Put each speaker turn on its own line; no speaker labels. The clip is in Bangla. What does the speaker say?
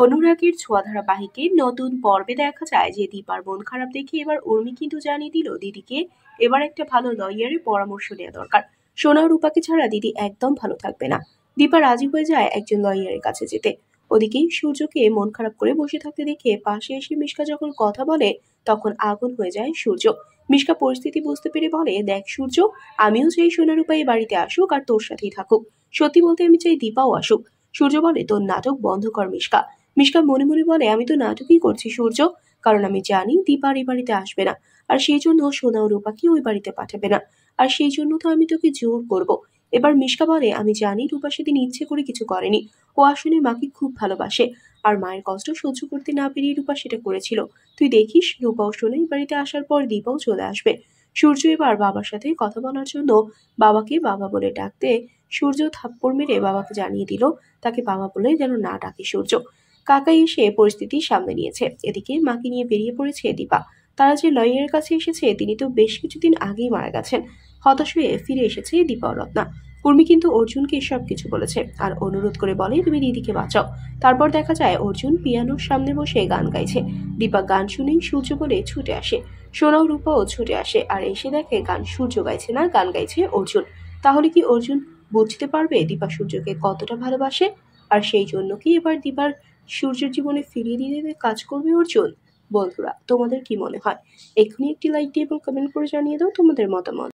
অনুরাগের ছোঁয়া ধারাবাহিকের নতুন পর্বে দেখা যায় যে দীপার মন খারাপ দেখে এবার উর্মি কিন্তু জানিয়ে দিল দিদিকে এবার একটা ভালো লয়ারের পরামর্শ নেওয়া দরকার। সোনা ও রূপাকে ছাড়া দিদি একদম ভালো থাকবে না। দীপা রাজি হয়ে যায় একজন লয়ারের কাছে যেতে। ওদিকে সূর্যকে মন খারাপ করে বসে থাকতে দেখে পাশে এসে মিশকা যখন কথা বলে তখন আগুন হয়ে যায় সূর্য। মিশকা পরিস্থিতি বুঝতে পেরে বলে, দেখ সূর্য, আমিও চাই সোনা রূপা এই বাড়িতে আসুক আর তোর সাথেই থাকুক। সত্যি বলতে আমি চাই দীপাও আসুক। সূর্য বলে, তোর নাটক বন্ধ কর মিশকা। মিশকা মনে মনে বলে, আমি তো নাটকই করছি সূর্য, কারণ আমি জানি দীপার এই বাড়িতে আসবে না, আর সেই জন্য সোনা ও রূপাকে ওই বাড়িতে পাঠাবে না, আর সেই জন্য তো আমি তোকে জোর করব। এবার মিশকা বলে, আমি জানি রূপা সেদিন ইচ্ছে করে কিছু করেনি, ও আসলে মাকে খুব ভালোবাসে, আর মায়ের কষ্ট সহ্য করতে না পেরিয়ে রূপা সেটা করেছিল। তুই দেখিস রূপা ও সোনা এই বাড়িতে আসার পর দীপাও চলে আসবে। সূর্য এবার বাবার সাথে কথা বলার জন্য বাবাকে বাবা বলে ডাকতে সূর্য থাপ্পড় মেরে বাবাকে জানিয়ে দিল তাকে বাবা বলে যেন না ডাকে সূর্য। কাকা এসে পরিস্থিতি সামলে নিয়েছে। এদিকে মাকে নিয়ে বেরিয়ে পড়েছে দীপা। তারা যে লয়ারের কাছে এসেছে তিনি তো বেশ কিছুদিন আগেই মারা গেছেন। হতাশ হয়ে ফিরে এসেছে দীপা ও রত্না। উর্মি কিন্তু অর্জুনকে সবকিছু বলেছে আর অনুরোধ করে বলে, তুমি দিদিকে বাঁচাও। তারপর দেখা যায় অর্জুন পিয়ানোর সামনে বসে গান গাইছে। দীপা গান শুনেই সূর্য বলে ছুটে আসে। সোনা ও রূপাও ছুটে আসে আর এসে দেখে গান সূর্য গাইছে না, গান গাইছে অর্জুন। তাহলে কি অর্জুন বুঝতে পারবে দীপা সূর্যকে কতটা ভালোবাসে? আর সেই জন্য কি এবার দীপার সূর্যের জীবনে ফিরিয়ে দিতে কাজ করবে অর্জুন? বন্ধুরা, তোমাদের কি মনে হয়? এক্ষুনি একটি লাইক দিয়ে এবং কমেন্ট করে জানিয়ে দাও তোমাদের মতামত।